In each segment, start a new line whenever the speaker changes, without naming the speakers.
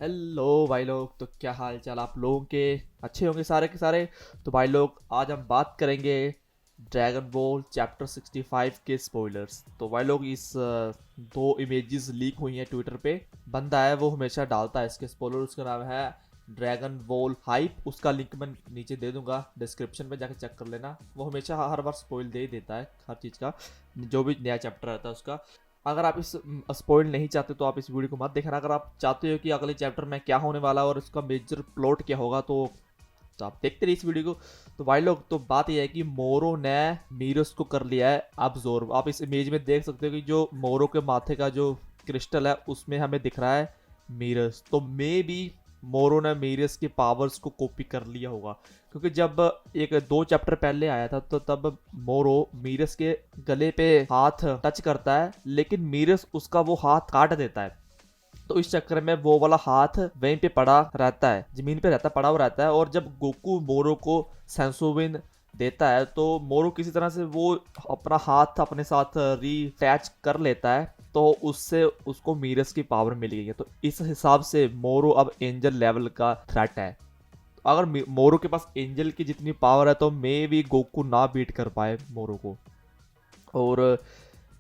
Hello भाई लोग। तो क्या हाल चाल आप लोगों के? अच्छे होंगे सारे के सारे। तो भाई लोग आज हम बात करेंगे ड्रैगन बॉल चैप्टर 65 के स्पॉयलर्स। तो भाई लोग इस दो इमेजेस लीक हुई हैं ट्विटर पे। बंदा है वो हमेशा डालता है इसके स्पॉयलर। उसका नाम है ड्रैगन बॉल हाइप। उसका लिंक मैं नीचे दे दूंगा डिस्क्रिप्शन में, जाके चेक कर लेना। वो हमेशा हर बार स्पॉइल दे ही देता है हर चीज़ का, जो भी नया चैप्टर रहता है उसका। अगर आप इस स्पॉइल नहीं चाहते तो आप इस वीडियो को मत देखना। अगर आप चाहते हो कि अगले चैप्टर में क्या होने वाला है और इसका मेजर प्लॉट क्या होगा तो आप देखते रहिए इस वीडियो को। तो भाई लोग, तो बात यह है कि मोरो ने मीरस को कर लिया है अब्जॉर्ब। आप इस इमेज में देख सकते हो कि जो मोरो के माथे का जो क्रिस्टल है उसमें हमें दिख रहा है मीरस। तो मे बी मोरो ने मीरस के पावर्स को कॉपी कर लिया होगा, क्योंकि जब एक दो चैप्टर पहले आया था तो तब मोरो मीरस के गले पे हाथ टच करता है, लेकिन मीरस उसका वो हाथ काट देता है। तो इस चक्कर में वो वाला हाथ वहीं पे पड़ा रहता है, जमीन पे रहता है, पड़ा हुआ रहता है। और जब गोकू मोरो को सेंसोविन देता है तो मोरो किसी तरह से वो अपना हाथ अपने साथ रीअटैच कर लेता है। तो उससे उसको मीरस की पावर मिल गई है। तो इस हिसाब से मोरो अब एंजल लेवल का थ्रेट है। अगर मोरो के पास एंजल की जितनी पावर है तो मे भी गोकू ना बीट कर पाए मोरो को। और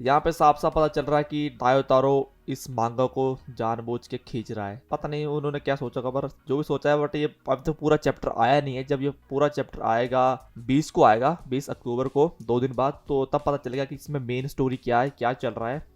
यहाँ पे साफ साफ पता चल रहा है कि टायोतारो इस मांगा को जानबूझ के खींच रहा है। पता नहीं उन्होंने क्या सोचा होगा, पर जो भी सोचा है। बट ये अभी तो पूरा चैप्टर आया नहीं है। जब ये पूरा चैप्टर आएगा 20 को आएगा, 20 अक्टूबर को, 2 दिन बाद, तो तब पता चलेगा कि इसमें मेन स्टोरी क्या है, क्या चल रहा है।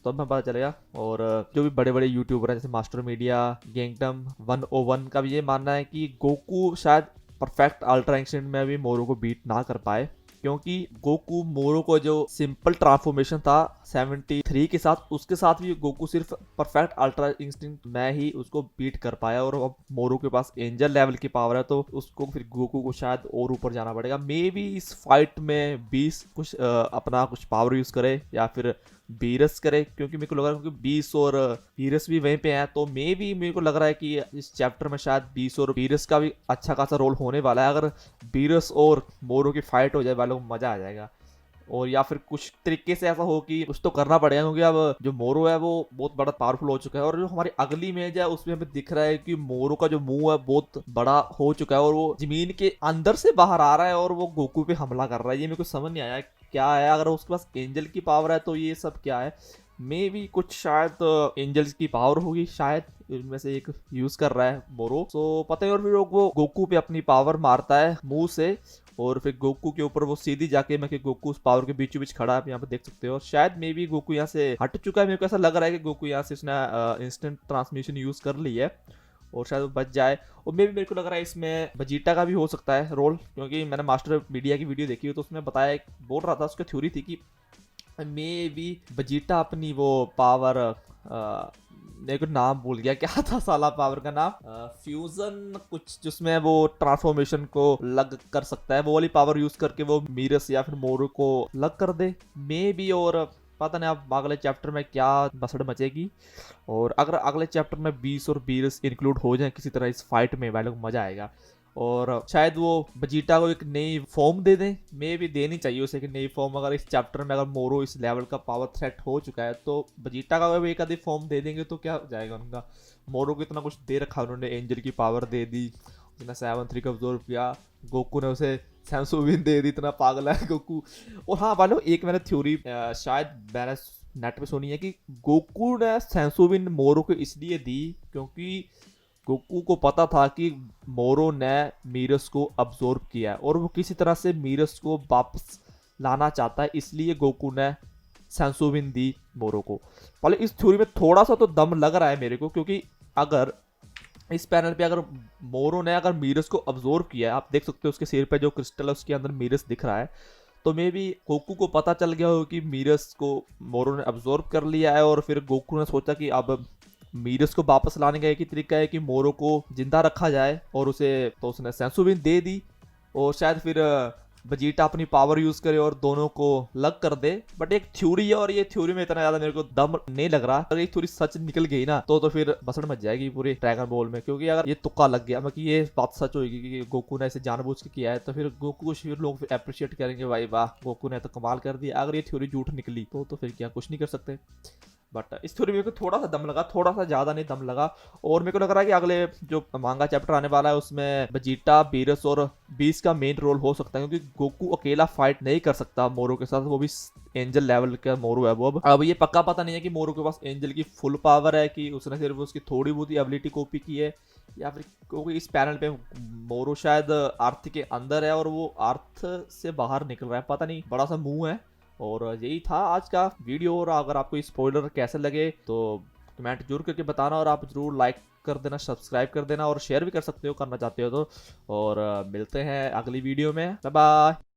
तो अब हमें पता चलेगा। और जो भी बड़े बड़े यूट्यूबर हैं जैसे मास्टर मीडिया, गेंगटम 101 का भी ये मानना है कि गोकू शायद परफेक्ट अल्ट्रा इंस्टेंट में भी मोरो को बीट ना कर पाए, क्योंकि गोकू मोरो को जो सिंपल ट्रांसफॉर्मेशन था 73 के साथ, उसके साथ भी गोकू सिर्फ परफेक्ट अल्ट्रा इंस्टिंक्ट में ही उसको बीट कर पाया। और अब मोरो के पास एंजल लेवल की पावर है तो उसको फिर गोकू को शायद और ऊपर जाना पड़ेगा। मे बी इस फाइट में 20 कुछ अपना कुछ पावर यूज करे या फिर बीरस करे, क्योंकि मेरे को लग रहा है क्योंकि 20 और बीरस भी वहीं पे हैं। तो मे बी मेरे को लग रहा है कि इस चैप्टर में शायद 20 और बीरस का भी अच्छा खासा रोल होने वाला है। अगर बीरस और मोरो की फाइट हो जाए वालों को मजा आ जाएगा। और या फिर कुछ तरीके से ऐसा हो कि कुछ तो करना पड़ेगा, क्योंकि अब जो मोरो है वो बहुत बड़ा पावरफुल हो चुका है। और जो हमारी अगली इमेज है उसमें हमें दिख रहा है कि मोरो का जो मुंह है बहुत बड़ा हो चुका है और वो जमीन के अंदर से बाहर आ रहा है और वो गोकू पे हमला कर रहा है। ये मेरे को समझ नहीं आया क्या है। अगर उसके पास एंजल की पावर है तो ये सब क्या है? मे भी कुछ शायद एंजल्स की पावर होगी, शायद इनमें से एक यूज कर रहा है मोरो। तो पता नहीं। और फिर वो गोकू पे अपनी पावर मारता है मुंह से, और फिर गोकू के ऊपर वो सीधी जाके, मैं कि गोकू उस पावर के बीचों बीच खड़ा है, आप यहाँ पे देख सकते हो। और शायद मे बी गोकू यहाँ से हट चुका है। मेरे को ऐसा लग रहा है कि गोकू यहाँ से उसने इंस्टेंट ट्रांसमिशन यूज कर ली है और शायद वो बच जाए। और मे भी मेरे को लग रहा है इसमें बजीटा का भी हो सकता है रोल, क्योंकि मैंने मास्टर मीडिया की वीडियो देखी हुई तो उसमें बताया, बोल रहा था, उसकी थ्योरी थी कि मे बी बजीटा अपनी वो पावर, मेरे को नाम भूल गया क्या था साला पावर का नाम, फ्यूजन कुछ, जिसमें वो ट्रांसफॉर्मेशन को लग कर सकता है, वो वाली पावर यूज करके वो मीरस या फिर मोरू को लग कर दे मे बी। और पता नहीं अब अगले चैप्टर में क्या बसड़ मचेगी। और अगर अगले चैप्टर में 20 और बीरस इंक्लूड हो जाए किसी तरह इस फाइट में, वालों को मजा आएगा। और शायद वो बजीटा को एक नई फॉर्म दे दें। मे भी देनी चाहिए उसे एक नई फॉर्म। अगर इस चैप्टर में अगर मोरो इस लेवल का पावर थ्रेट हो चुका है तो बजीटा का भी एक आधी फॉर्म दे देंगे तो क्या हो जाएगा उनका। मोरो को इतना कुछ दे रखा उन्होंने, एंजल की पावर दे दी, उसने 7-3 का अब्जॉर्व किया, गोकू ने उसे सेंसोविन दे दी, इतना पागल है गोकू। और हाँ वालों, एक मैंने थ्योरी शायद मैंने नेट पे सुनी है कि गोकू ने सेंसोविन मोरो को इसलिए दी क्योंकि गोकू को पता था कि मोरो ने मीरस को अब्जॉर्ब किया है और वो किसी तरह से मीरस को वापस लाना चाहता है, इसलिए गोकू ने सेंसोविन दी मोरो को। पहले इस थ्योरी में थोड़ा सा तो दम लग रहा है मेरे को, क्योंकि अगर इस पैनल पे अगर मोरो ने अगर मीरस को अब्जॉर्ब किया है, आप देख सकते हो उसके सिर पे जो क्रिस्टल है उसके अंदर मीरस दिख रहा है, तो मे बी गोकू को पता चल गया हो कि मीरस को मोरो ने अब्जॉर्ब कर लिया है। और फिर गोकू ने सोचा कि अब मीरस को वापस लाने का एक ही तरीका है कि मोरो को जिंदा रखा जाए, और उसे तो उसने सेंसुबिन दे दी। और शायद फिर बजीटा अपनी पावर यूज करे और दोनों को लग कर दे। बट एक थ्योरी है और ये थ्योरी में इतना ज्यादा मेरे को दम नहीं लग रहा। अगर ये थ्योरी सच निकल गई ना तो फिर बसड़ मच जाएगी पूरी ड्रैगन बॉल में, क्योंकि अगर ये तुक्का लग गया, मतलब ये बात सच होगी कि गोकू ने इसे जानबूझ के किया है, तो फिर गोकू को फिर लोग अप्रिशिएट करेंगे, भाई वाह गोकू ने तो कमाल कर दिया। अगर ये थ्योरी झूठ निकली तो फिर क्या कुछ नहीं कर सकते। बट इस स्टोरी में मेरे को थोड़ा सा दम लगा, थोड़ा सा ज़्यादा नहीं दम लगा। और मेरे को लग रहा है कि अगले जो मांगा चैप्टर आने वाला है उसमें वेजिटा, बीरस और बीस का मेन रोल हो सकता है, क्योंकि गोकू अकेला फाइट नहीं कर सकता मोरू के साथ, वो भी एंजल लेवल का मोरू है वो। अब ये पक्का पता नहीं है कि मोरू के पास एंजल की फुल पावर है कि उसने सिर्फ उसकी थोड़ी बहुत ही एबिलिटी कॉपी की है, या फिर क्योंकि इस पैनल पे मोरू शायद अर्थ के अंदर है और वो अर्थ से बाहर निकल रहा है, पता नहीं, बड़ा सा मुंह है। और यही था आज का वीडियो। और अगर आपको स्पॉइलर कैसे लगे तो कमेंट जरूर करके बताना, और आप जरूर लाइक कर देना, सब्सक्राइब कर देना, और शेयर भी कर सकते हो करना चाहते हो तो। और मिलते हैं अगली वीडियो में। Bye bye.